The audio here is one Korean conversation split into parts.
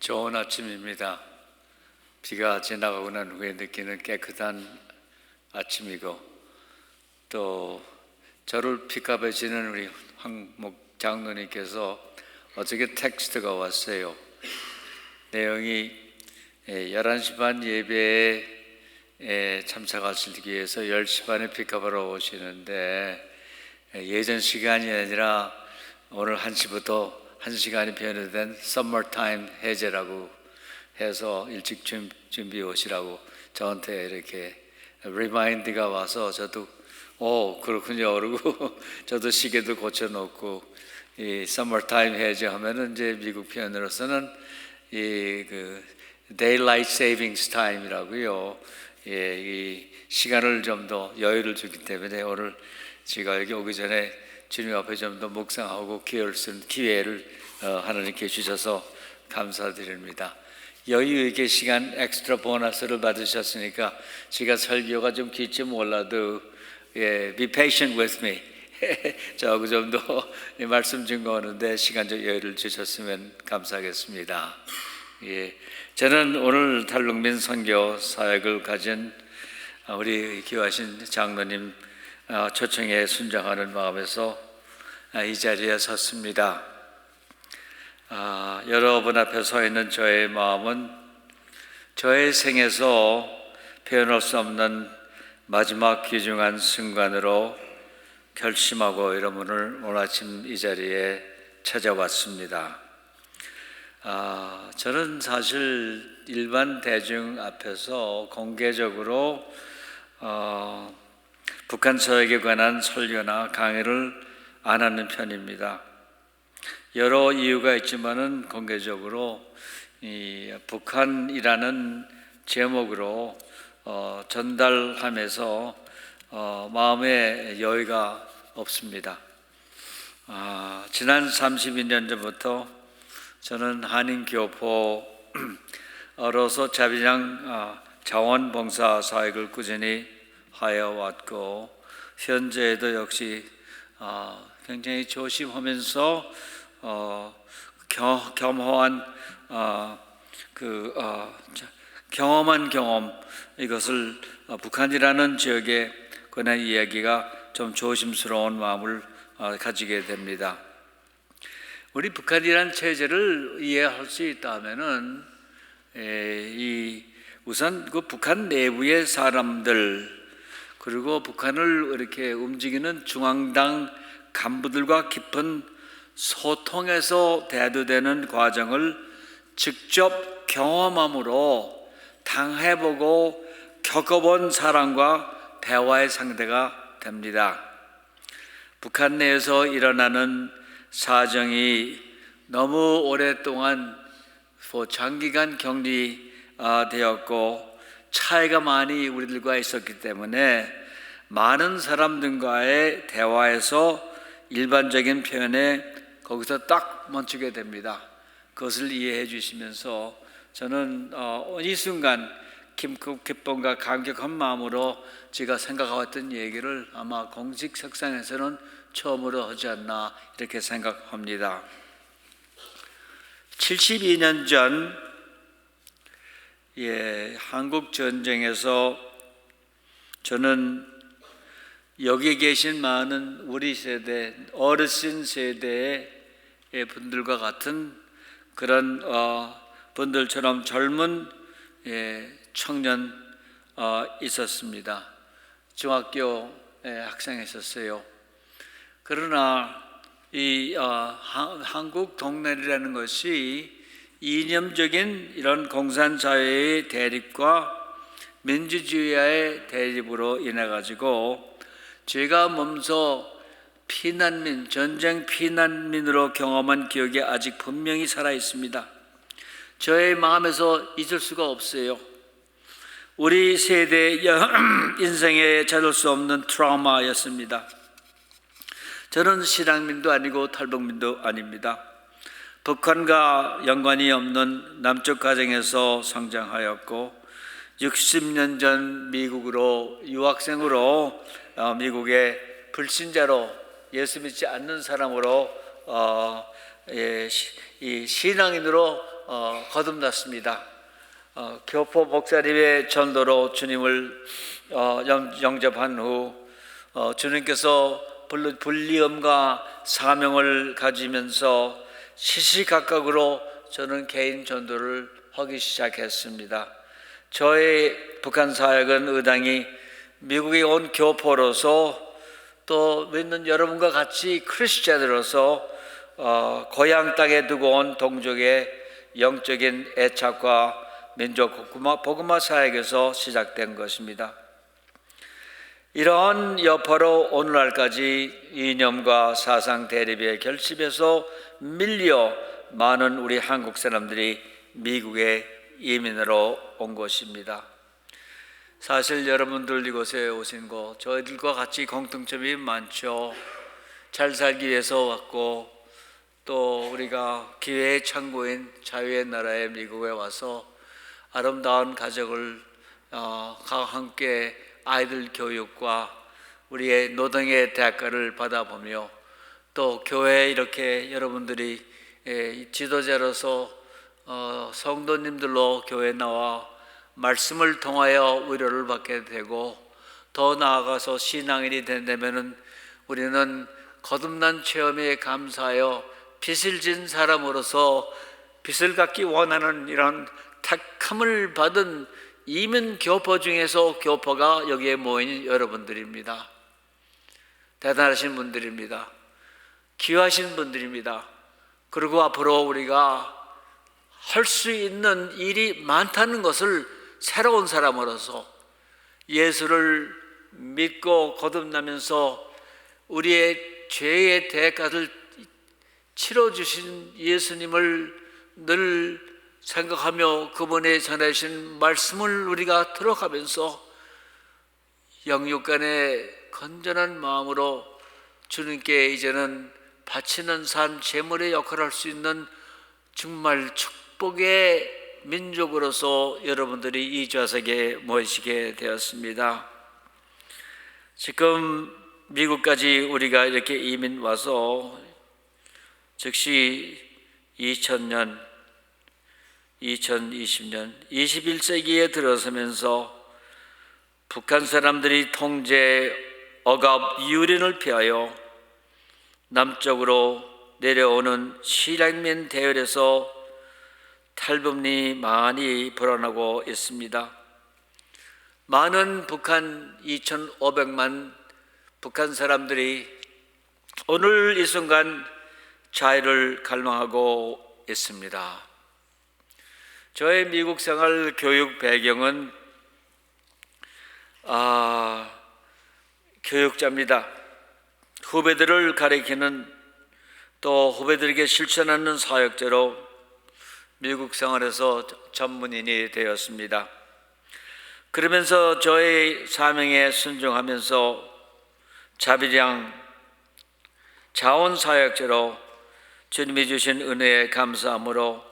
좋은 아침입니다. 비가 지나가고 난 후에 느끼는 깨끗한 아침이고, 또 저를 픽업해 주는 우리 황목 장로님께서 어저께 텍스트가 왔어요. 내용이 11시 반 예배에 참석하시기 위해서 10시 반에 픽업하러 오시는데, 예전 시간이 아니라 오늘 1시부터 1시간이 변화된 서머타임 해제라고 해서 일찍 준비해 오시라고 저한테 이렇게 리마인드가 와서 저도 그렇군요 그러고 저도 시계도 고쳐놓고, 이 서머타임 해제하면은 이제 미국 표현으로서는 그 데일라이트 세이빙스 타임이라고요. 이 시간을 좀 더 여유를 주기 때문에 오늘 제가 여기 오기 전에 주님 앞에 좀 더 묵상하고 기회를 하나님께 주셔서 감사드립니다. 여유 있게 시간 엑스트라 보너스를 받으셨으니까 제가 설교가 좀 길지 몰라도 be patient with me. 저하고 좀 더 말씀 증거하는데 시간적 여유를 주셨으면 감사하겠습니다. 저는 오늘 달롱민 선교 사역을 가진 우리 기여하신 장로님 초청에 순종하는 마음에서 이 자리에 섰습니다. 여러분 앞에 서 있는 저의 마음은 저의 생에서 표현할 수 없는 마지막 귀중한 순간으로 결심하고 여러분을 오늘 아침 이 자리에 찾아왔습니다. 저는 사실 일반 대중 앞에서 공개적으로 북한 사역에 관한 설교나 강의를 안 하는 편입니다. 여러 이유가 있지만은 공개적으로 이 북한이라는 제목으로 전달하면서 마음의 여유가 없습니다. 지난 32년 전부터 저는 한인교포로서 자원봉사 사역을 꾸준히 하여 왔고, 현재에도 역시 굉장히 조심하면서 경험한 경험, 이것을 북한이라는 지역에 관한 이야기가 좀 조심스러운 마음을 가지게 됩니다. 우리 북한이라는 체제를 이해할 수 있다면은 우선 그 북한 내부의 사람들, 그리고 북한을 이렇게 움직이는 중앙당 간부들과 깊은 소통에서 대두되는 과정을 직접 경험함으로 당해보고 겪어본 사람과 대화의 상대가 됩니다. 북한 내에서 일어나는 사정이 너무 오랫동안 장기간 격리되었고 차이가 많이 우리들과 있었기 때문에 많은 사람들과의 대화에서 일반적인 표현에 거기서 딱 멈추게 됩니다. 그것을 이해해 주시면서 저는 이 순간 기쁨과 감격한 마음으로 제가 생각해왔던 얘기를 아마 공식 석상에서는 처음으로 하지 않나 이렇게 생각합니다. 72년 전 한국 전쟁에서 저는 여기 계신 많은 우리 세대, 어르신 세대의 분들과 같은 그런 분들처럼 젊은 청년 있었습니다. 중학교 학생이었어요. 그러나 이 한국 동네라는 것이 이념적인 이런 공산사회의 대립과 민주주의와의 대립으로 인해 가지고 제가 몸소 전쟁 피난민으로 경험한 기억이 아직 분명히 살아 있습니다. 저의 마음에서 잊을 수가 없어요. 우리 세대의 인생에 찾을 수 없는 트라우마였습니다. 저는 실향민도 아니고 탈북민도 아닙니다. 북한과 연관이 없는 남쪽 가정에서 성장하였고 60년 전 미국으로 유학생으로 미국의 불신자로 예수 믿지 않는 사람으로 이 신앙인으로 거듭났습니다. 교포 목사님의 전도로 주님을 영접한 후 주님께서 불리움과 사명을 가지면서 시시각각으로 저는 개인 전도를 하기 시작했습니다. 저의 북한 사역은 의당이 미국에 온 교포로서 또 믿는 여러분과 같이 크리스찬으로서 고향 땅에 두고 온 동족의 영적인 애착과 민족 복음화 사역에서 시작된 것입니다. 이러한 여파로 오늘날까지 이념과 사상 대립의 결집에서 밀려 많은 우리 한국 사람들이 미국에 이민으로 온 것입니다. 사실 여러분들 이곳에 오신 거 저희들과 같이 공통점이 많죠. 잘 살기 위해서 왔고 또 우리가 기회의 창고인 자유의 나라의 미국에 와서 아름다운 가족을 함께 아이들 교육과 우리의 노동의 대가를 받아보며 또 교회에 이렇게 여러분들이 지도자로서 성도님들로 교회에 나와 말씀을 통하여 위로를 받게 되고 더 나아가서 신앙인이 된다면 우리는 거듭난 체험에 감사하여 빚을 진 사람으로서 빚을 갚기 원하는 이런 택함을 받은 이민 교포 중에서 교포가 여기에 모인 여러분들입니다. 대단하신 분들입니다. 귀하신 분들입니다. 그리고 앞으로 우리가 할 수 있는 일이 많다는 것을 새로운 사람으로서 예수를 믿고 거듭나면서 우리의 죄의 대가를 치러주신 예수님을 늘 생각하며 그분의 전하신 말씀을 우리가 들어가면서 영육간의 건전한 마음으로 주님께 이제는 바치는 삶 제물의 역할을 할 수 있는 정말 축복의 민족으로서 여러분들이 이 좌석에 모이시게 되었습니다. 지금 미국까지 우리가 이렇게 이민 와서 즉시 2000년, 2020년, 21세기에 들어서면서 북한 사람들이 통제, 억압, 유린을 피하여 남쪽으로 내려오는 실향민 대열에서 탈북민이 많이 불어나고 있습니다. 많은 북한 2,500만 북한 사람들이 오늘 이 순간 자유를 갈망하고 있습니다. 저의 미국 생활 교육 배경은 교육자입니다. 후배들을 가리키는 또 후배들에게 실천하는 사역자로 미국 생활에서 전문인이 되었습니다. 그러면서 저의 사명에 순종하면서 자비량 자원사역자로 주님이 주신 은혜에 감사함으로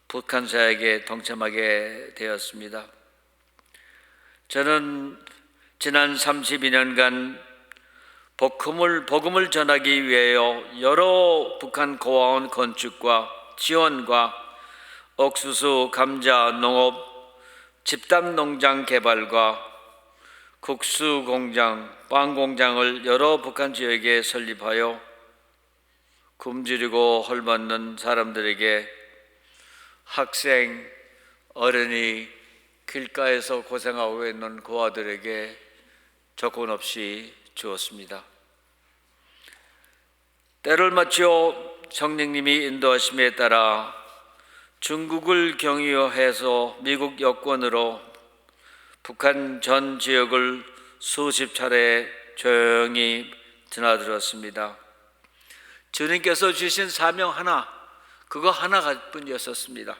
북한 사역에 동참하게 되었습니다. 저는 지난 32년간 복음을 전하기 위하여 여러 북한 고아원 건축과 지원과 옥수수, 감자, 농업, 집단 농장 개발과 국수 공장, 빵 공장을 여러 북한 지역에 설립하여 굶주리고 헐벗는 사람들에게 학생, 어른이 길가에서 고생하고 있는 고아들에게 조건 없이 주었습니다. 때를 맞춰 성령님이 인도하심에 따라 중국을 경유해서 미국 여권으로 북한 전 지역을 수십 차례 조용히 드나들었습니다. 주님께서 주신 사명 하나, 그거 하나뿐이었습니다.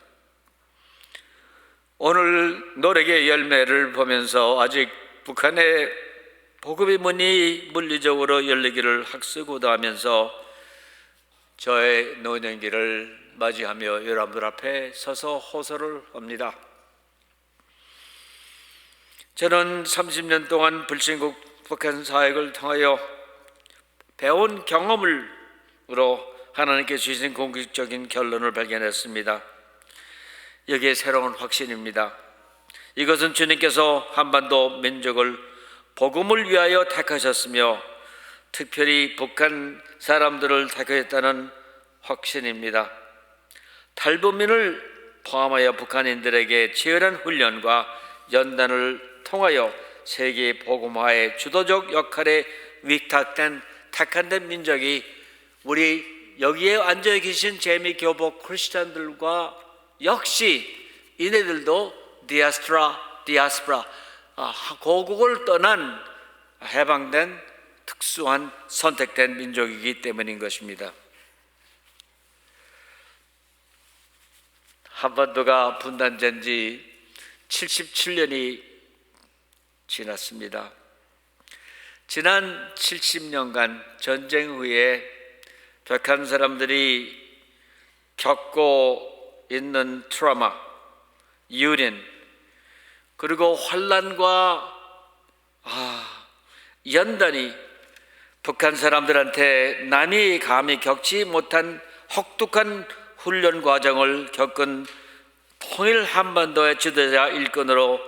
오늘 노력의 열매를 보면서 아직 북한의 복음의 문이 물리적으로 열리기를 학수고대하면서 저의 노년기를 맞이하며 여러분들 앞에 서서 호소를 합니다. 저는 30년 동안 불신국 북한 사역을 통하여 배운 경험으로 하나님께 주신 공식적인 결론을 발견했습니다. 여기에 새로운 확신입니다. 이것은 주님께서 한반도 민족을 복음을 위하여 택하셨으며 특별히 북한 사람들을 택하였다는 확신입니다. 탈북민을 포함하여 북한인들에게 치열한 훈련과 연단을 통하여 세계 복음화의 주도적 역할에 위탁된 택한된 민족이 우리 여기에 앉아 계신 재미교복 크리스찬들과 역시 이네들도 디아스포라 고국을 떠난 해방된 특수한 선택된 민족이기 때문인 것입니다. 한반도가 분단된 지 77년이 지났습니다. 지난 70년간 전쟁 후에 북한 사람들이 겪고 있는 트라우마, 유린, 그리고 환난과 연단이 북한 사람들한테 남이 감히 겪지 못한 혹독한 훈련 과정을 겪은 통일 한반도의 지도자 일꾼으로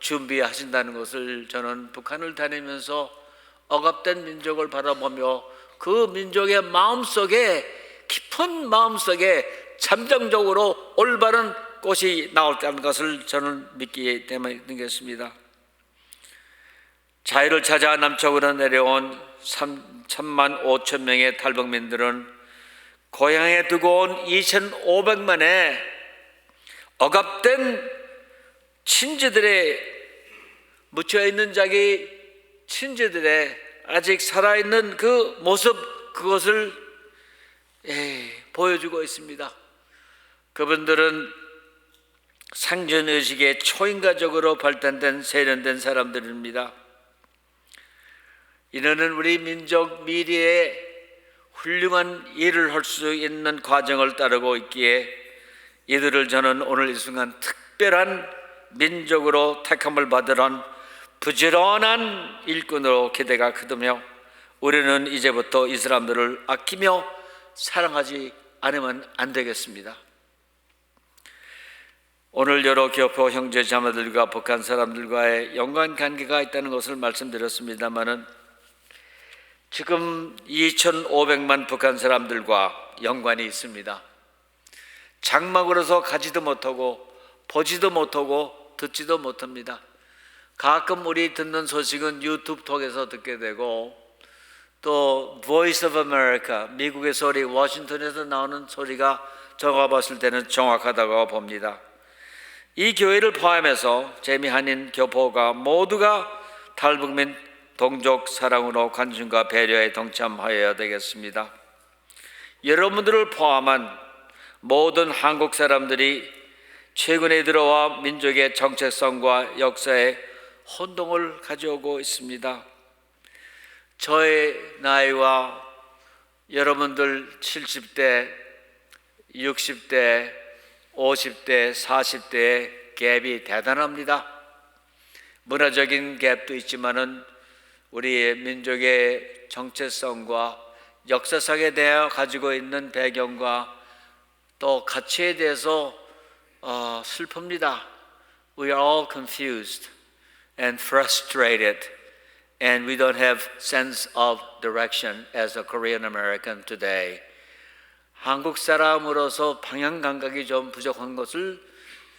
준비하신다는 것을 저는 북한을 다니면서 억압된 민족을 바라보며 그 민족의 마음속에 깊은 마음속에 잠정적으로 올바른 꽃이 나올다는 것을 저는 믿기 때문에 되겠습니다. 자유를 찾아 남쪽으로 내려온 3만 5천 명의 탈북민들은 고향에 두고 온 2,500만의 억압된 친지들의 묻혀있는 자기 친지들의 아직 살아있는 그 모습, 그것을 보여주고 있습니다. 그분들은 상전의식의 초인가적으로 발달된 세련된 사람들입니다. 이들은 우리 민족 미래에 훌륭한 일을 할 수 있는 과정을 따르고 있기에 이들을 저는 오늘 이 순간 특별한 민족으로 택함을 받으란 부지런한 일꾼으로 기대가 크으며 우리는 이제부터 이 사람들을 아끼며 사랑하지 않으면 안 되겠습니다. 오늘 여러 교포 형제 자매들과 북한 사람들과의 연관 관계가 있다는 것을 말씀드렸습니다마는 지금 2,500만 북한 사람들과 연관이 있습니다. 장막으로서 가지도 못하고 보지도 못하고 듣지도 못합니다. 가끔 우리 듣는 소식은 유튜브 통해서 듣게 되고 또 Voice of America, 미국의 소리, 워싱턴에서 나오는 소리가 제가 봤을 때는 정확하다고 봅니다. 이 교회를 포함해서 재미한인 교포가 모두가 탈북민 동족 사랑으로 관심과 배려에 동참하여야 되겠습니다. 여러분들을 포함한 모든 한국 사람들이 최근에 들어와 민족의 정체성과 역사에 혼동을 가져오고 있습니다. 저의 나이와 여러분들 70대, 60대, 50대, 40대의 갭이 대단합니다. 문화적인 갭도 있지만은 우리의 민족의 정체성과 역사상에 대해 가지고 있는 배경과 또 가치에 대해서 슬픕니다. We are all confused and frustrated, and we don't have sense of direction as a Korean American today. 한국 사람으로서 방향 감각이 좀 부족한 것을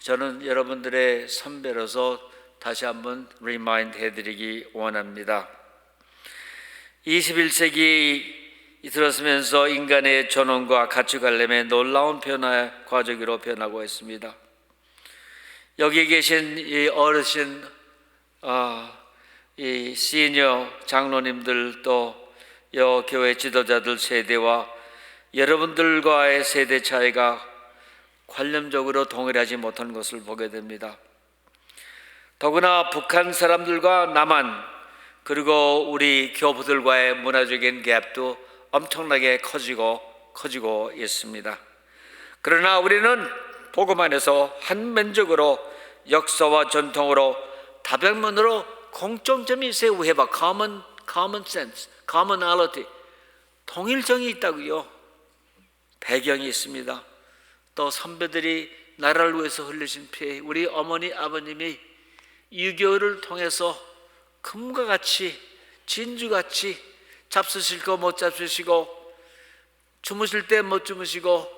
저는 여러분들의 선배로서 다시 한번 리마인드 해드리기 원합니다. 21세기 들어서면서 인간의 존엄과 가치관념의 놀라운 변화 과정으로 변하고 있습니다. 여기 계신 이 어르신, 이 시니어 장로님들 또 교회 지도자들 세대와 여러분들과의 세대 차이가 관념적으로 동일하지 못한 것을 보게 됩니다. 더구나 북한 사람들과 남한 그리고 우리 교부들과의 문화적인 갭도 엄청나게 커지고 있습니다. 그러나 우리는 복음 안에서 한 민족으로 역사와 전통으로 다변면으로 공통점이 있어요. We have a common sense, commonality. 통일성이 있다고요. 배경이 있습니다. 또 선배들이 나라를 위해서 흘리신 피, 우리 어머니 아버님이 6.25를 통해서 금과 같이 진주같이 잡수실 거 못 잡수시고 주무실 때 못 주무시고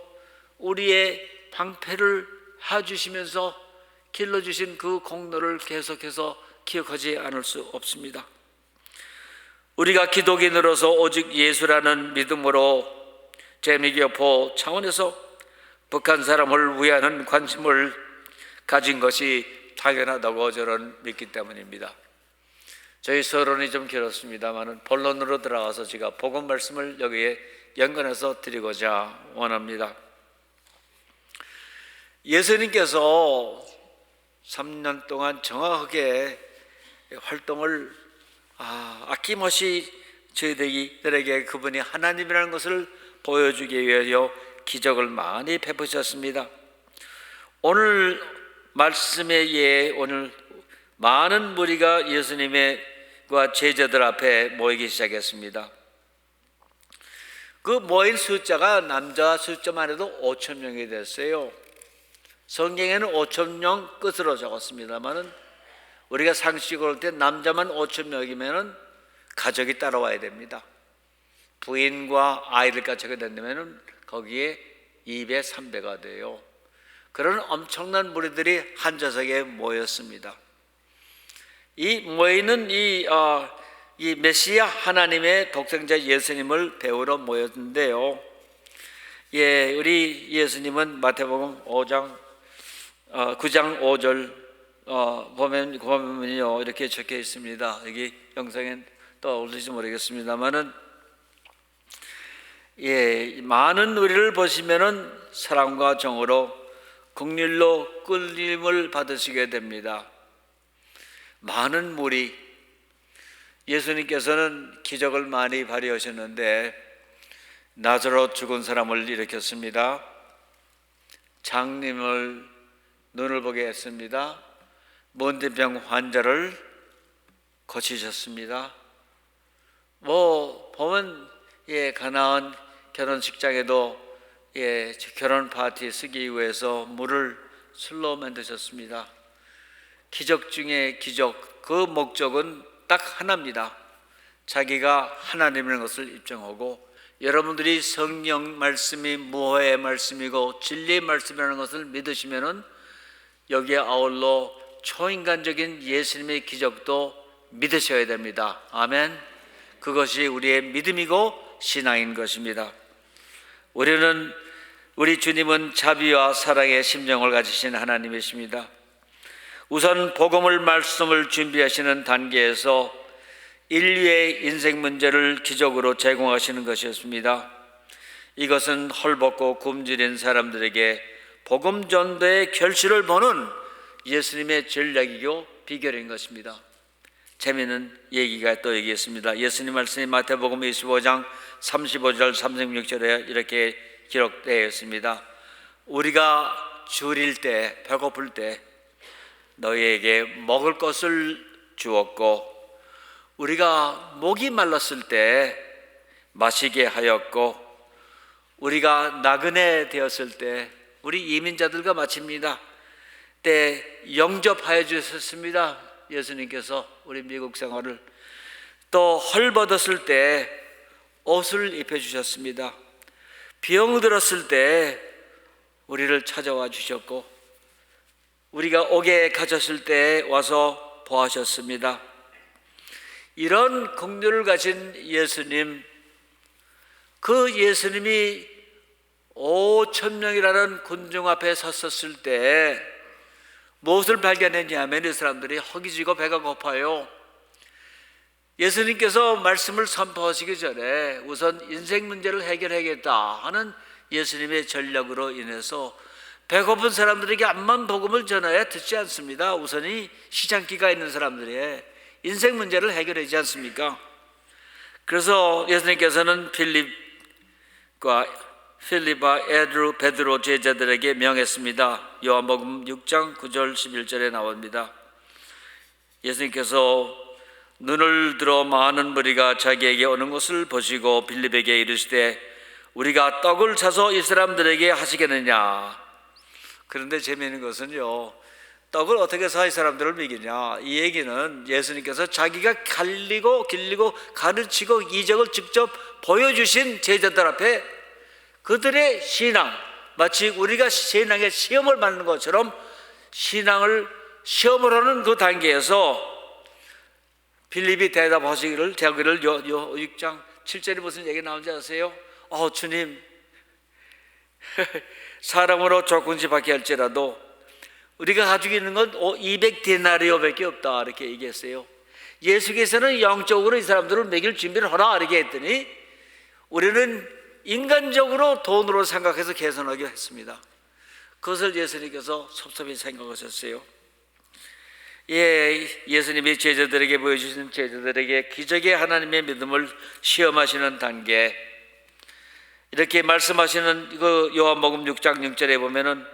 우리의 방패를 해주시면서 길러주신 그 공로를 계속해서 기억하지 않을 수 없습니다. 우리가 기독인으로서 오직 예수라는 믿음으로 재미교포 차원에서 북한 사람을 위하는 관심을 가진 것이 당연하다고 저는 믿기 때문입니다. 저희 서론이 좀 길었습니다만 본론으로 들어가서 제가 복음 말씀을 여기에 연관해서 드리고자 원합니다. 예수님께서 3년 동안 정확하게 활동을 아낌없이 저희들에게 그분이 하나님이라는 것을 보여주기 위하여 기적을 많이 베푸셨습니다. 오늘 말씀에 의해 오늘 많은 무리가 예수님과 제자들 앞에 모이기 시작했습니다. 그 모인 숫자가 남자 숫자만 해도 5,000명이 됐어요. 성경에는 5,000명 끝으로 적었습니다만은 우리가 상식으로 볼 때 남자만 5,000명이면은 가족이 따라와야 됩니다. 부인과 아이들까지 하게 된다면은 거기에 2배, 3배가 돼요. 그런 엄청난 무리들이 한 좌석에 모였습니다. 이 모이는 이 메시아 하나님의 독생자 예수님을 배우러 모였는데요. 우리 예수님은 마태복음 9장 5절 보면요 이렇게 적혀 있습니다. 여기 영상엔 떠올릴지 모르겠습니다만은 많은 우리를 보시면은 사랑과 정으로 긍휼로 끌림을 받으시게 됩니다. 많은 무리, 예수님께서는 기적을 많이 발휘하셨는데 나사로 죽은 사람을 일으켰습니다. 장님을 눈을 보게 했습니다. 문제병 환자를 고치셨습니다. 보면 가나안 결혼식장에도 결혼 파티 쓰기 위해서 물을 술로 만드셨습니다. 기적 중에 기적, 그 목적은 딱 하나입니다. 자기가 하나님이라는 것을 입증하고 여러분들이 성경 말씀이 무화의 말씀이고 진리의 말씀이라는 것을 믿으시면은 여기에 아울러 초인간적인 예수님의 기적도 믿으셔야 됩니다. 아멘. 그것이 우리의 믿음이고 신앙인 것입니다. 우리 주님은 자비와 사랑의 심정을 가지신 하나님이십니다. 우선 복음을 말씀을 준비하시는 단계에서 인류의 인생 문제를 기적으로 제공하시는 것이었습니다. 이것은 헐벗고 굶주린 사람들에게 복음 전도의 결실을 보는 예수님의 전략이고 비결인 것입니다. 재미있는 얘기가 또 여기 있습니다. 예수님 말씀이 마태복음 25장 35절 36절에 이렇게 기록되어 있습니다. 우리가 줄일 때, 배고플 때 너희에게 먹을 것을 주었고 우리가 목이 말랐을 때 마시게 하였고 우리가 나그네 되었을 때 우리 이민자들과 마칩니다. 때 영접하여 주셨습니다. 예수님께서 우리 미국 생활을 또 헐벗었을 때 옷을 입혀주셨습니다. 병들었을 때 우리를 찾아와 주셨고 우리가 옥에 갇혔을 때 와서 보하셨습니다. 이런 긍휼을 가진 예수님, 그 예수님이 5,000명이라는 군중 앞에 섰었을 때 무엇을 발견했냐면 이 사람들이 허기지고 배가 고파요. 예수님께서 말씀을 선포하시기 전에 우선 인생 문제를 해결하겠다 하는 예수님의 전략으로 인해서 배고픈 사람들에게 암만 복음을 전해야 듣지 않습니다. 우선이 시장기가 있는 사람들의 인생 문제를 해결하지 않습니까? 그래서 예수님께서는 필립과 베드로 제자들에게 명했습니다. 요한복음 6장 9절 11절에 나옵니다. 예수님께서 눈을 들어 많은 무리가 자기에게 오는 것을 보시고 빌립에게 이르시되 우리가 떡을 사서 이 사람들에게 하시겠느냐? 그런데 재미있는 것은요, 떡을 어떻게 해서 이 사람들을 먹이냐, 이 얘기는 예수님께서 자기가 갈리고 길리고 가르치고 이적을 직접 보여주신 제자들 앞에 그들의 신앙, 마치 우리가 신앙의 시험을 받는 것처럼 신앙을 시험을 하는 그 단계에서 빌립이 대답하시기를, 자기를 6장 7절에 무슨 얘기 나오는지 아세요? 주님, 사람으로 조금씩 받게 할지라도 우리가 가지고 있는 건 200데나리오밖에 없다, 이렇게 얘기했어요. 예수께서는 영적으로 이 사람들을 먹일 준비를 하라, 이렇게 했더니 우리는 인간적으로 돈으로 생각해서 계산하기로 했습니다. 그것을 예수님께서 섭섭히 생각하셨어요. 예수님이 제자들에게 보여주신, 제자들에게 기적의 하나님의 믿음을 시험하시는 단계, 이렇게 말씀하시는 그 요한복음 6장 6절에 보면은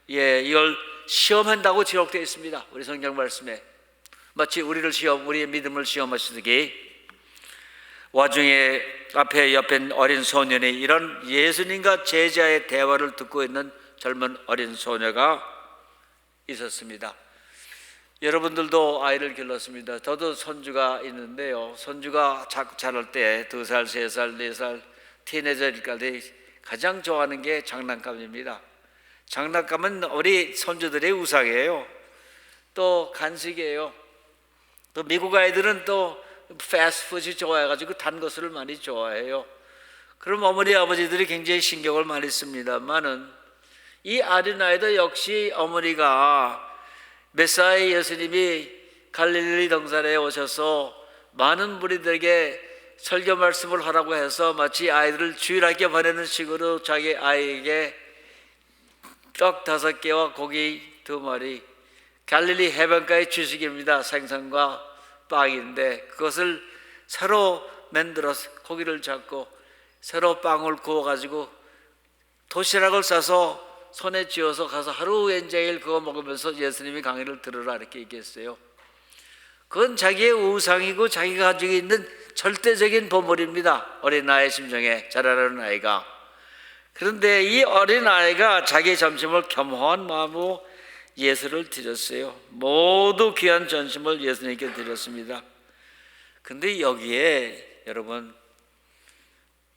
이걸 시험한다고 기록되어 있습니다. 우리 성경 말씀에 마치 우리의 믿음을 시험하시듯이, 와중에 옆에 어린 소년이 이런 예수님과 제자의 대화를 듣고 있는 젊은 어린 소녀가 있었습니다. 여러분들도 아이를 길렀습니다. 저도 손주가 있는데요, 손주가 자랄 때 2살, 3살, 4살 티네저일까지 가장 좋아하는 게 장난감입니다. 장난감은 우리 손주들의 우상이에요. 또 간식이에요. 또 미국 아이들은 또 패스트푸드 좋아해가지고 단 것을 많이 좋아해요. 그럼 어머니 아버지들이 굉장히 신경을 많이 씁니다만은 이 어린아이도 역시 어머니가 메시아 예수님이 갈릴리 동산에 오셔서 많은 무리들에게 설교 말씀을 하라고 해서 마치 아이들을 주일학교 보내는 식으로 자기 아이에게 떡 5개와 고기 2마리, 갈릴리 해변가의 주식입니다. 생선과 빵인데 그것을 새로 만들어서 고기를 잡고 새로 빵을 구워가지고 도시락을 싸서 손에 쥐어서 가서 하루 종일 그거 먹으면서 예수님이 강의를 들으라, 이렇게 얘기했어요. 그건 자기의 우상이고 자기가 가지고 있는 절대적인 보물입니다. 어린아이의 심정에 자라는 아이가. 그런데 이 어린아이가 자기의 점심을 겸허한 마음으로 예수를 드렸어요. 모두 귀한 전심을 예수님께 드렸습니다. 근데 여기에 여러분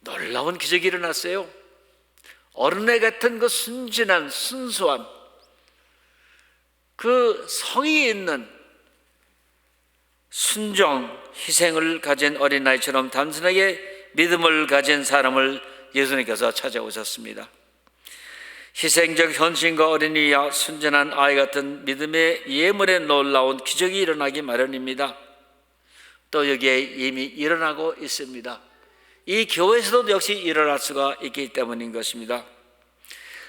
놀라운 기적이 일어났어요. 어린애 같은 그 순진한 순수한 그 성이 있는 순종, 희생을 가진 어린아이처럼 단순하게 믿음을 가진 사람을 예수님께서 찾아오셨습니다. 희생적 헌신과 어린이와 순전한 아이 같은 믿음의 예물에 놀라운 기적이 일어나기 마련입니다. 또 여기에 이미 일어나고 있습니다. 이 교회에서도 역시 일어날 수가 있기 때문인 것입니다.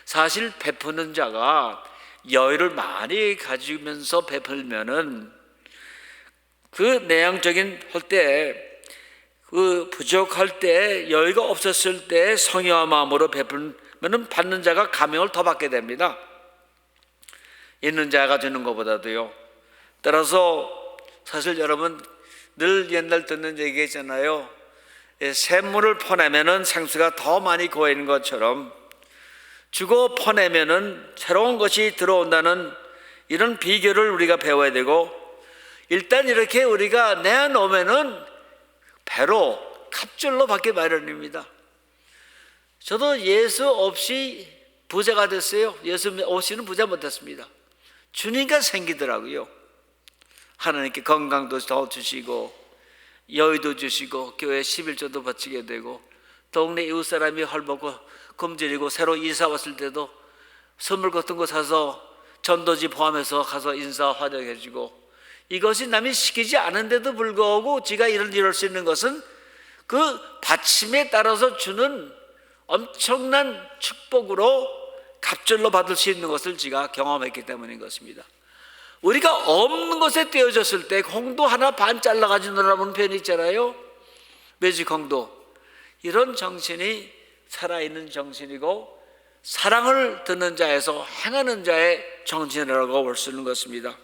사실 베푸는 자가 여유를 많이 가지면서 베풀면은 그 내향적인 할 때, 그 부족할 때, 여유가 없었을 때 성의와 마음으로 베풀면은 받는 자가 감명을 더 받게 됩니다. 있는 자가 주는 것보다도요. 따라서 사실 여러분 늘 옛날 듣는 얘기 있잖아요. 샘물을 퍼내면은 생수가 더 많이 고이는 것처럼 주고 퍼내면은 새로운 것이 들어온다는 이런 비결을 우리가 배워야 되고, 일단 이렇게 우리가 내놓으면은 배로 갑절로 받게 마련입니다. 저도 예수 없이 부자가 됐어요. 예수 없이는 부자 못했습니다. 주니까 생기더라고요. 하나님께 건강도 더 주시고 여유도 주시고 교회 11조도 바치게 되고, 동네 이웃 사람이 헐벗고 굶주리고 새로 이사 왔을 때도 선물 같은 거 사서 전도지 포함해서 가서 인사 환영해 주고, 이것이 남이 시키지 않은데도 불구하고 지가 이럴 수 있는 것은 그 받침에 따라서 주는 엄청난 축복으로 갑절로 받을 수 있는 것을 지가 경험했기 때문인 것입니다. 우리가 없는 것에 떼어졌을 때 홍도 하나 반 잘라가지고 놀아보는 표현이 있잖아요. 매직 홍도. 이런 정신이 살아있는 정신이고 사랑을 듣는 자에서 행하는 자의 정신이라고 볼 수 있는 것입니다.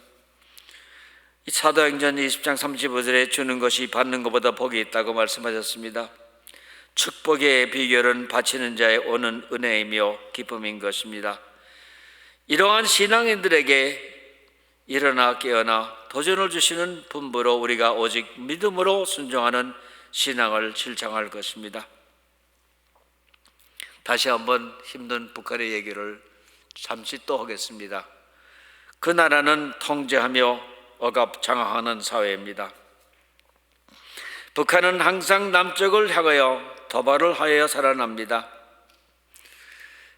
사도행전 20장 35절에 주는 것이 받는 것보다 복이 있다고 말씀하셨습니다. 축복의 비결은 바치는 자의 오는 은혜이며 기쁨인 것입니다. 이러한 신앙인들에게 일어나 깨어나 도전을 주시는 분부로 우리가 오직 믿음으로 순종하는 신앙을 실천할 것입니다. 다시 한번 힘든 북한의 얘기를 잠시 또 하겠습니다. 그 나라는 통제하며 억압장악하는 사회입니다. 북한은 항상 남쪽을 향하여 도발을 하여 살아납니다.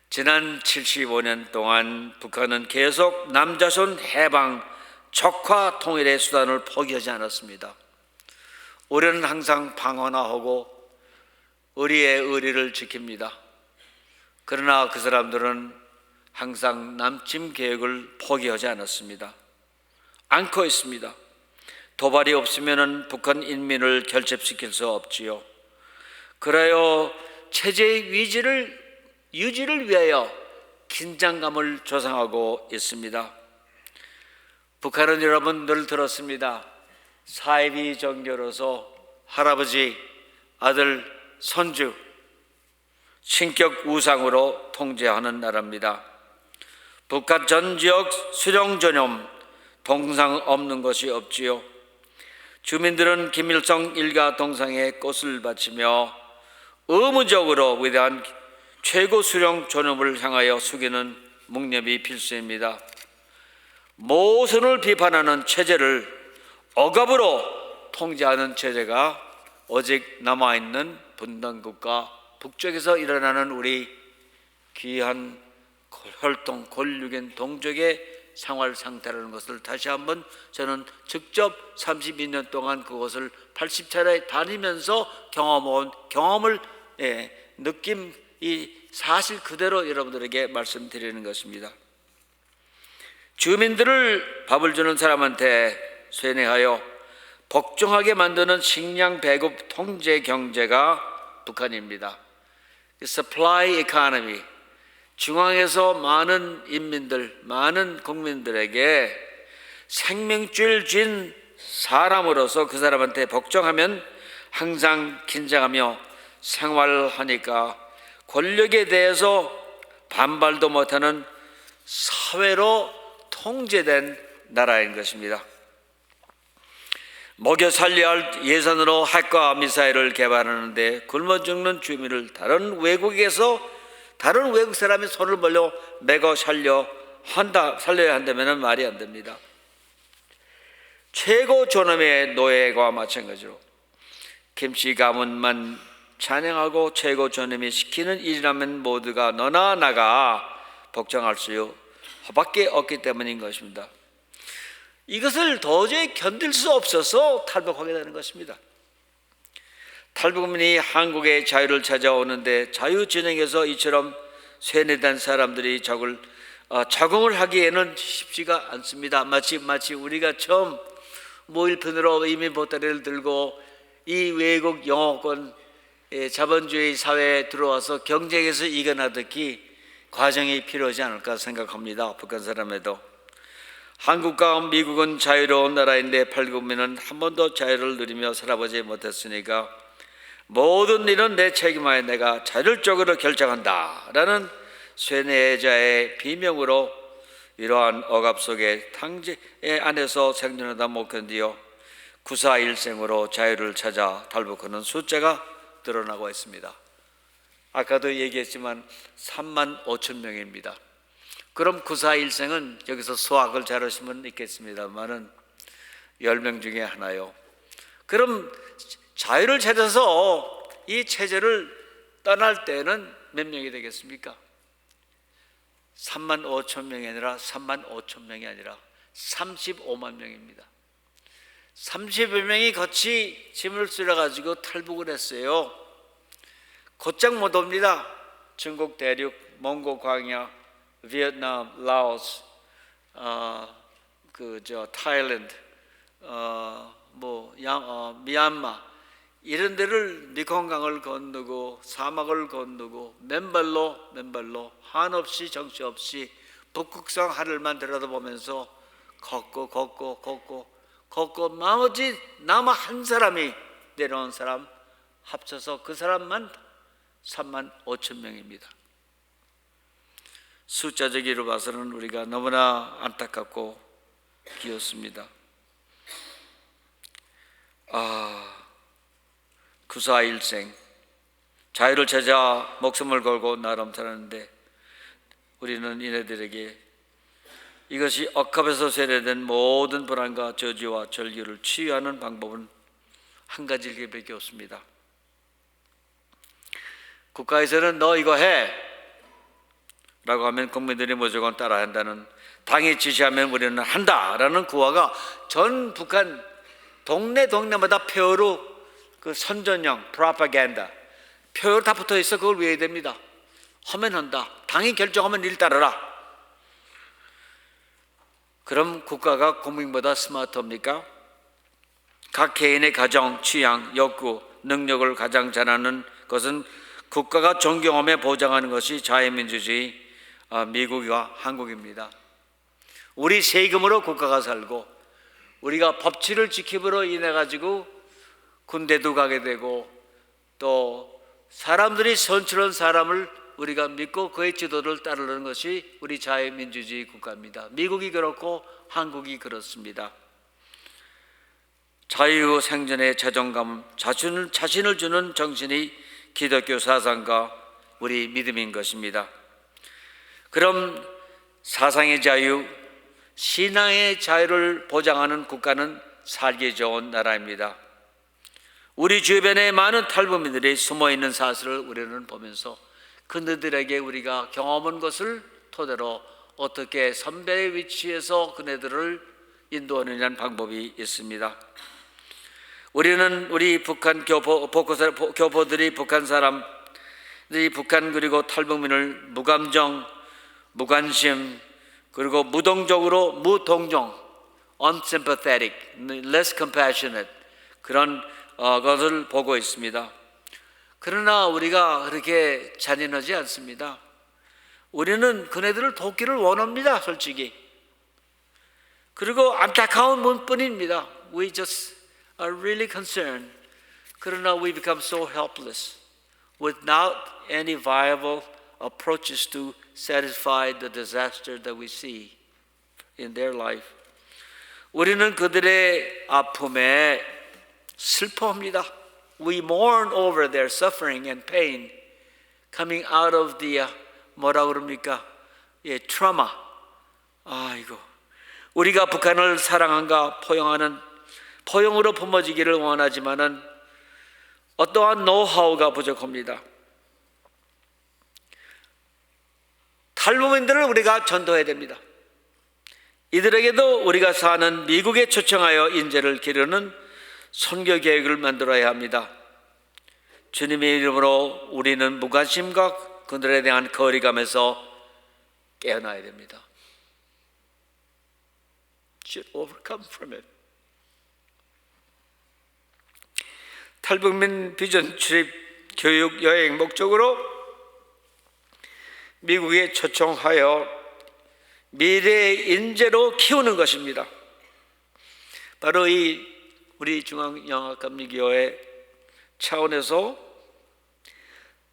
지난 75년 동안 북한은 계속 남자손 해방, 적화 통일의 수단을 포기하지 않았습니다. 우리는 항상 방어하고 의리의 의리를 지킵니다. 그러나 그 사람들은 항상 남침 계획을 포기하지 않았습니다. 않고 있습니다. 도발이 없으면 북한 인민을 결집시킬 수 없지요. 그래요, 체제의 유지를 위하여 긴장감을 조성하고 있습니다. 북한은 여러분 늘 들었습니다. 사이비 종교로서 할아버지, 아들, 손주, 신격 우상으로 통제하는 나라입니다. 북한 전 지역 수령 전염 동상 없는 것이 없지요. 주민들은 김일성 일가 동상에 꽃을 바치며 의무적으로 위대한 최고 수령 존엄을 향하여 숙이는 묵념이 필수입니다. 모순을 비판하는 체제를 억압으로 통제하는 체제가 오직 남아있는 분단국가 북쪽에서 일어나는 우리 귀한 혈통 권력인 동족의 생활 상태라는 것을 다시 한번 저는 직접 32년 동안 그것을 80차례 다니면서 경험한 경험을 느낌 이 사실 그대로 여러분들에게 말씀드리는 것입니다. 주민들을 밥을 주는 사람한테 쇠뇌하여 복종하게 만드는 식량 배급 통제 경제가 북한입니다. Supply economy, 중앙에서 많은 인민들, 많은 국민들에게 생명줄 준 사람으로서 그 사람한테 복종하면 항상 긴장하며 생활하니까 권력에 대해서 반발도 못하는 사회로 통제된 나라인 것입니다. 먹여 살려야 할 예산으로 핵과 미사일을 개발하는데 굶어 죽는 주민을 다른 외국 사람이 손을 벌려 매고 살려야 한다면 말이 안 됩니다. 최고 존엄의 노예와 마찬가지로 김씨 가문만 찬양하고 최고 존엄이 시키는 일이라면 모두가 너나 나가 복종할 수밖에 없기 때문인 것입니다. 이것을 도저히 견딜 수 없어서 탈북하게 되는 것입니다. 탈북민이 한국의 자유를 찾아오는데 자유진영에서 이처럼 쇠뇌된 사람들이 적응을 하기에는 쉽지가 않습니다. 마치 우리가 처음 모일편으로 이민 보따리를 들고 이 외국 영어권 자본주의 사회에 들어와서 경쟁에서 이겨나듯이 과정이 필요하지 않을까 생각합니다. 북한 사람에도. 한국과 미국은 자유로운 나라인데 팔국민은 한 번도 자유를 누리며 살아보지 못했으니까 모든 일은 내 책임하에 내가 자율적으로 결정한다 라는 쇠뇌자의 비명으로 이러한 억압 속에 탕제 안에서 생존하다 못 견디어 구사일생으로 자유를 찾아 탈북하는 숫자가 늘어나고 있습니다. 아까도 얘기했지만 3만 5천 명입니다. 그럼 구사일생은 여기서 수학을 잘하시면 있겠습니다만은 10명 중에 하나요. 그럼 자유를 찾아서 이 체제를 떠날 때는 몇 명이 되겠습니까? 3만 5천 명이 아니라 3만 5천 명이 아니라 35만 명입니다. 30여 명이 같이 짐을 실어가지고 탈북을 했어요. 곧장 못 옵니다. 중국 대륙, 몽고 광야, 베트남, 라오스, 타일랜드, 미얀마 이런 데를 메콩강을 건너고 사막을 건너고 맨발로 한없이 정시 없이 북극성 하늘만 들여다보면서 걷고 나머지 남아 한 사람이 내려온 사람 합쳐서 그 사람만 3만 5천 명입니다. 숫자적으로 봐서는 우리가 너무나 안타깝고 귀엽습니다. 구사일생 자유를 찾아 목숨을 걸고 나름 살았는데 우리는 이네들에게 이것이 억압에서 세뇌된 모든 불안과 저주와 절규를 치유하는 방법은 한 가지밖에 없습니다. 국가에서는 너 이거 해 라고 하면 국민들이 무조건 따라 한다는, 당이 지시하면 우리는 한다라는 구호가 전 북한 동네마다 표로 그 선전용 프로파간다 표로 다 붙어 있어. 그걸 외워야 됩니다. 하면 한다. 당이 결정하면 일 따르라. 그럼 국가가 국민보다 스마트합니까? 각 개인의 가정, 취향, 욕구, 능력을 가장 잘하는 것은 국가가 존경하며 보장하는 것이 자유민주주의 미국과 한국입니다. 우리 세금으로 국가가 살고 우리가 법치를 지킴으로 인해 가지고 군대도 가게 되고 또 사람들이 선출한 사람을 우리가 믿고 그의 지도를 따르는 것이 우리 자유민주주의 국가입니다. 미국이 그렇고 한국이 그렇습니다. 자유 생존의 자존감, 자신을 주는 정신이 기독교 사상과 우리 믿음인 것입니다. 그럼 사상의 자유, 신앙의 자유를 보장하는 국가는 살기 좋은 나라입니다. 우리 주변에 많은 탈북민들이 숨어있는 사실을 우리는 보면서 그들에게 우리가 경험한 것을 토대로 어떻게 선배의 위치에서 그네들을 인도하느냐는 방법이 있습니다. 우리는 우리 북한 교포들이 북한 사람들이 북한 그리고 탈북민을 무감정, 무관심 그리고 무동적으로 무동정, unsympathetic, less compassionate 그런 것을 보고 있습니다. 그러나 우리가 그렇게 잔인하지 않습니다. 우리는 그네들을 돕기를 원합니다, 솔직히. 그리고 안타까운 뿐입니다. We just are really concerned. 그러나 we become so helpless without any viable approaches to satisfy the disaster that we see in their life. 우리는 그들의 아픔에 슬퍼합니다. We mourn over their suffering and pain coming out of the 뭐라 그럽니까? trauma. 아이고. 우리가 북한을 사랑한가 포용으로 품어지기를 원하지만은 어떠한 노하우가 부족합니다. 탈북민들을 우리가 전도해야 됩니다. 이들에게도 우리가 사는 미국에 초청하여 인재를 기르는 선교 계획을 만들어야 합니다. 주님의 이름으로 우리는 무관심과 그들에 대한 거리감에서 깨어나야 됩니다. Should overcome from it. 탈북민 비전 출입 교육 여행 목적으로 미국에 초청하여 미래의 인재로 키우는 것입니다. 바로 이 우리 중앙영악감리교회 차원에서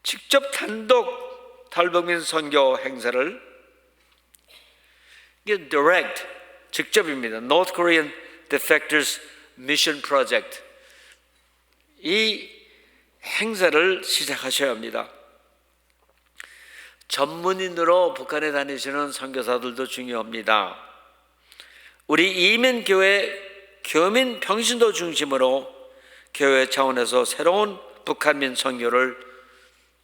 직접 단독 탈북민 선교 행사를 이게 direct 직접입니다. North Korean Defectors Mission Project 이 행사를 시작하셔야 합니다. 전문인으로 북한에 다니시는 선교사들도 중요합니다. 우리 이민교회 교민 평신도 중심으로 교회 차원에서 새로운 북한민 선교를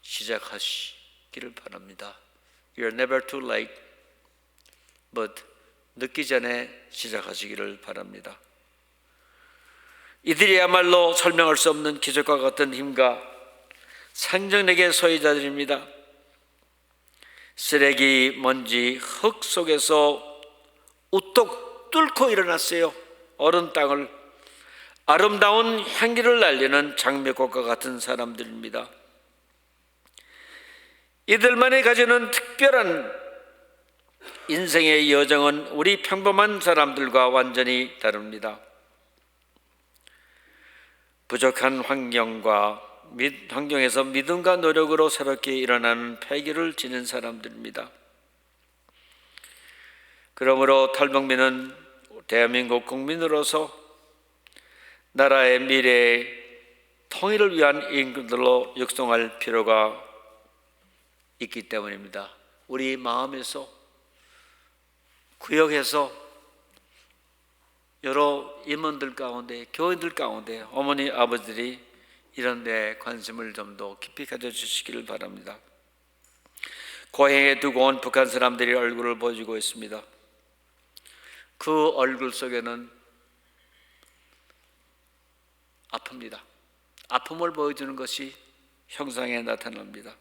시작하시기를 바랍니다. You're never too late, but 늦기 전에 시작하시기를 바랍니다. 이들이야말로 설명할 수 없는 기적과 같은 힘과 생명력의 소유자들입니다. 쓰레기, 먼지, 흙 속에서 우뚝 뚫고 일어났어요. 어른 땅을 아름다운 향기를 날리는 장미꽃과 같은 사람들입니다. 이들만이 가지는 특별한 인생의 여정은 우리 평범한 사람들과 완전히 다릅니다. 부족한 환경에서 믿음과 노력으로 새롭게 일어나는 패기를 지닌 사람들입니다. 그러므로 탈북민은 대한민국 국민으로서 나라의 미래의 통일을 위한 인물들로 육성할 필요가 있기 때문입니다. 우리 마음에서, 구역에서 여러 임원들 가운데, 교인들 가운데 어머니, 아버지들이 이런 데 관심을 좀 더 깊이 가져주시기를 바랍니다. 고향에 두고 온 북한 사람들이 얼굴을 보여주고 있습니다. 그 얼굴 속에는 아픕니다. 아픔을 보여주는 것이 형상에 나타납니다.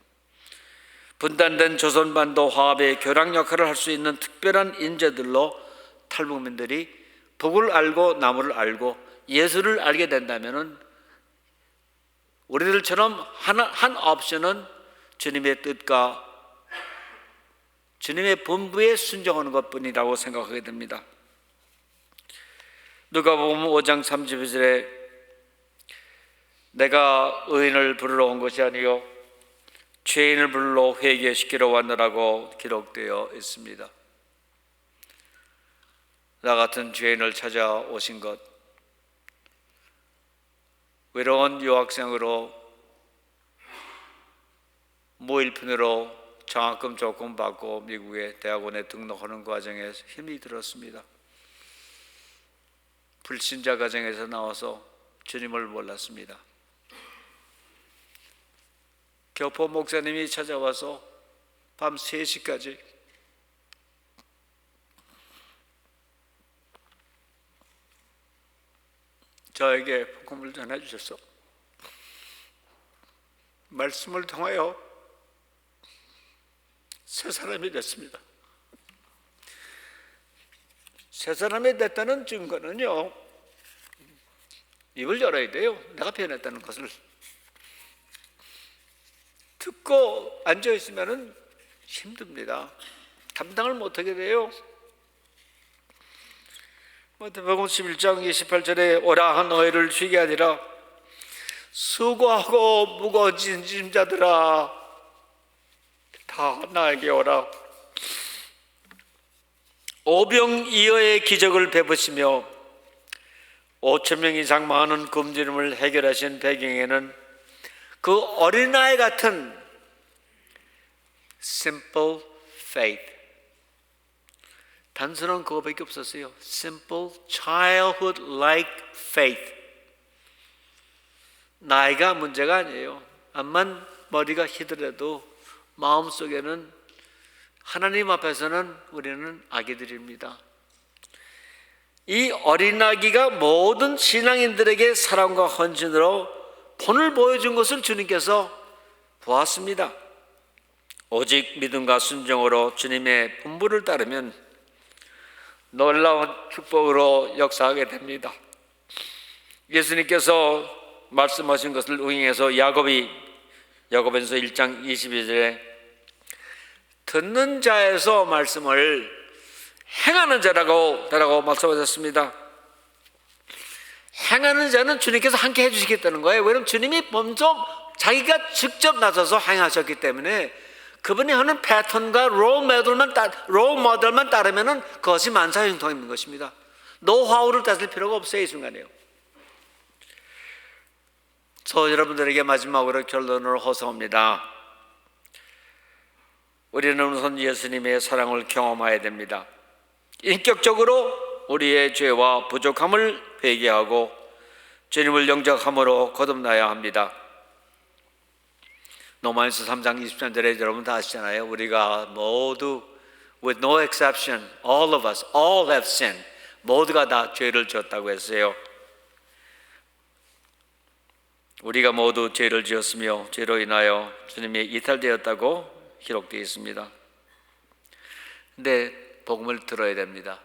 분단된 조선반도 화합의 교량 역할을 할 수 있는 특별한 인재들로 탈북민들이 북을 알고 나무를 알고 예수를 알게 된다면 우리들처럼 한 옵션은 주님의 뜻과 주님의 본부에 순종하는 것뿐이라고 생각하게 됩니다. 누가복음 5장 32절에 내가 의인을 부르러 온 것이 아니요 죄인을 불러 회개시키러 왔느라고 기록되어 있습니다. 나 같은 죄인을 찾아오신 것, 외로운 유학생으로 무일푼으로 장학금 조금 받고 미국의 대학원에 등록하는 과정에 힘이 들었습니다. 불신자 가정에서 나와서 주님을 몰랐습니다. 교포 목사님이 찾아와서 밤 3시까지 저에게 복음을 전해주셔서 말씀을 통하여 새 사람이 됐습니다. 새 사람이 됐다는 증거는요, 입을 열어야 돼요. 내가 변했다는 것을. 듣고 앉아있으면 힘듭니다. 감당을 못하게 돼요. 마태복음 11장 28절에 오라 너희를 쉬게 하리라. 수고하고 무거워진 짐자들아 다 나에게 오라. 오병이어의 기적을 베푸시며 5,000명 이상 많은 굶주림을 해결하신 배경에는 그 어린아이 같은 simple faith, 단순한 그거밖에 없었어요. simple childhood-like faith. 나이가 문제가 아니에요. 암만 머리가 희더라도 마음속에는 하나님 앞에서는 우리는 아기들입니다. 이 어린아기가 모든 신앙인들에게 사랑과 헌신으로 본을 보여준 것을 주님께서 보았습니다. 오직 믿음과 순종으로 주님의 본부를 따르면 놀라운 축복으로 역사하게 됩니다. 예수님께서 말씀하신 것을 응용해서 야고보서 1장 22절에 듣는 자에서 말씀을 행하는 자라고 말씀하셨습니다. 행하는 자는 주님께서 함께 해주시겠다는 거예요. 왜냐하면 주님이 먼저 자기가 직접 나서서 행하셨기 때문에 그분이 하는 패턴과 롤 모델만 따르면 그것이 만사형통인 것입니다. 노하우를 따질 필요가 없어요. 이 순간에요. 저 여러분들에게 마지막으로 결론을 호소합니다. 우리는 우선 예수님의 사랑을 경험해야 됩니다. 인격적으로 우리의 죄와 부족함을 회개하고 주님을 영접함으로 거듭나야 합니다. 로마서 3장 23절에 여러분 다 아시잖아요. 우리가 모두 with no exception, all of us, all have sinned. 모두가 다 죄를 지었다고 했어요. 우리가 모두 죄를 지었으며 죄로 인하여 주님이 이탈되었다고 기록되어 있습니다. 근데 복음을 들어야 됩니다.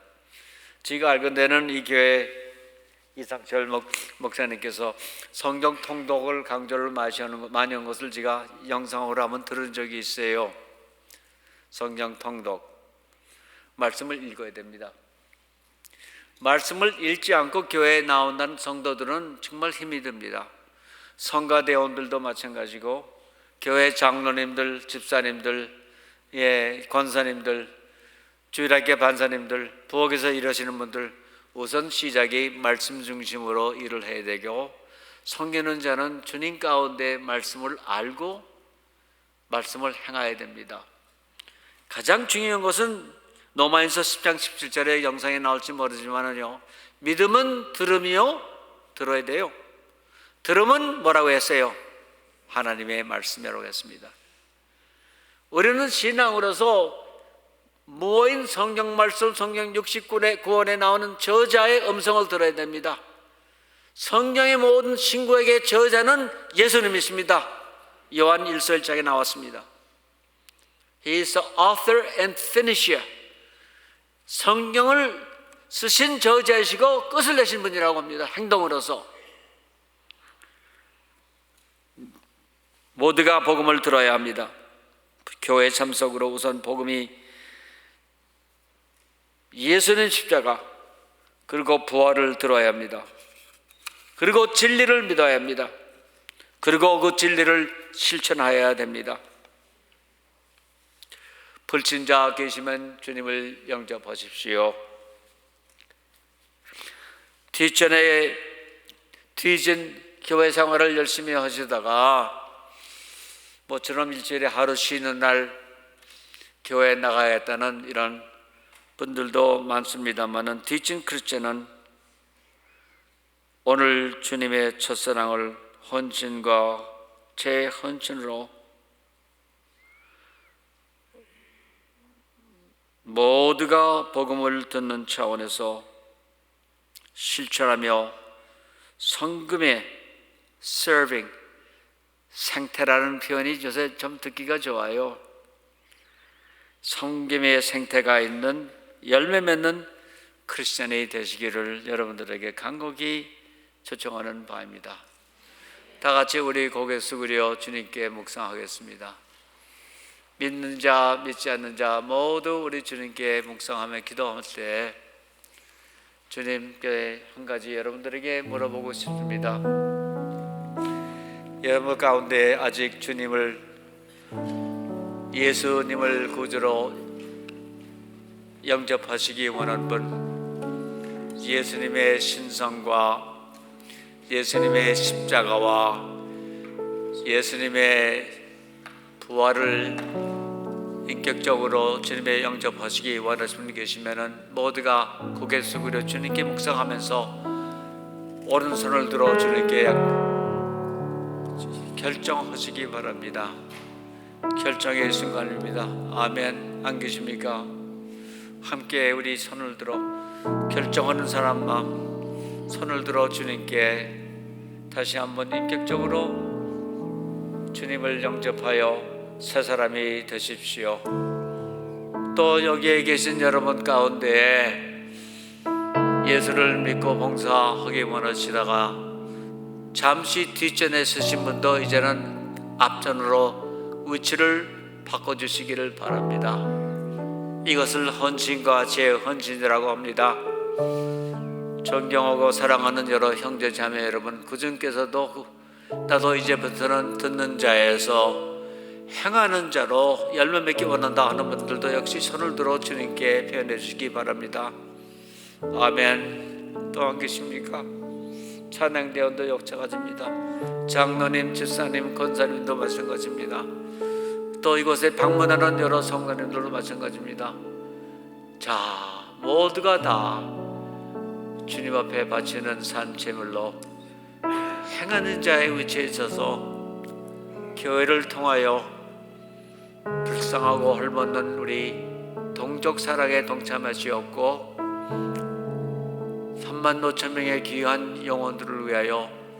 제가 알건 데는 이 교회 이상철 목사님께서 성경 통독을 강조를 많이 한 것을 제가 영상으로 한번 들은 적이 있어요. 성경 통독, 말씀을 읽어야 됩니다. 말씀을 읽지 않고 교회에 나온다는 성도들은 정말 힘이 듭니다. 성가대원들도 마찬가지고 교회 장로님들, 집사님들, 권사님들 주일학교 반사님들, 부엌에서 일하시는 분들, 우선 시작이 말씀 중심으로 일을 해야 되고, 섬기는 자는 주님 가운데 말씀을 알고 말씀을 행해야 됩니다. 가장 중요한 것은 로마인서 10장 17절의 영상에 나올지 모르지만요, 믿음은 들음이요 들어야 돼요. 들음은 뭐라고 했어요? 하나님의 말씀이라고 했습니다. 우리는 신앙으로서 모인 성경 말씀, 성경 69권에 나오는 저자의 음성을 들어야 됩니다. 성경의 모든 신구에게 저자는 예수님이십니다. 요한 1서 1장에 나왔습니다. He is the author and finisher. 성경을 쓰신 저자이시고 끝을 내신 분이라고 합니다. 행동으로서 모두가 복음을 들어야 합니다. 교회 참석으로 우선 복음이 예수님 십자가, 그리고 부활을 들어야 합니다. 그리고 진리를 믿어야 합니다. 그리고 그 진리를 실천해야 됩니다. 불친자 계시면 주님을 영접하십시오. 뒷전에 뒤진 교회 생활을 열심히 하시다가 모처럼 일주일에 하루 쉬는 날 교회에 나가야겠다는 이런 분들도 많습니다만은, 뒤진 크리스천은 오늘 주님의 첫사랑을 헌신과 재헌신으로 모두가 복음을 듣는 차원에서 실천하며 성금의 serving, 생태라는 표현이 요새 좀 듣기가 좋아요. 성금의 생태가 있는 열매 맺는 크리스천이 되시기를 여러분들에게 간곡히 초청하는 바입니다. 다 같이 우리 고개 숙이려 주님께 묵상하겠습니다. 믿는 자, 믿지 않는 자 모두 우리 주님께 묵상하며 기도할 때 주님께 한 가지 여러분들에게 물어보고 싶습니다. 여러분 가운데 아직 예수님을 구주로 영접하시기 원하는 분, 예수님의 신성과 예수님의 십자가와 예수님의 부활을 인격적으로 주님의 영접하시기 원하시는 분 계시면 모두가 고개 숙이려 주님께 묵상하면서 오른손을 들어 주님께 결정하시기 바랍니다. 결정의 순간입니다. 아멘. 안 계십니까? 함께 우리 손을 들어 결정하는 사람만 손을 들어 주님께 다시 한번 인격적으로 주님을 영접하여 새 사람이 되십시오. 또 여기에 계신 여러분 가운데 예수를 믿고 봉사하기 원하시다가 잠시 뒷전에 서신 분도 이제는 앞전으로 위치를 바꿔주시기를 바랍니다. 이것을 헌신과 재헌신이라고 합니다. 존경하고 사랑하는 여러 형제 자매 여러분, 그중께서도 나도 이제부터는 듣는 자에서 행하는 자로 열매 맺기 원한다 하는 분들도 역시 손을 들어 주님께 표현해 주시기 바랍니다. 아멘. 또 안 계십니까? 찬양대원도 역차가집니다. 장로님, 집사님, 권사님도 마찬가지입니다. 또 이곳에 방문하는 여러 성도님들도 마찬가지입니다. 자, 모두가 다 주님 앞에 바치는 산 제물로 행하는 자의 위치에 있어서 교회를 통하여 불쌍하고 헐벗는 우리 동족 사랑에 동참하시었고 3만 5천 명의 귀한 영혼들을 위하여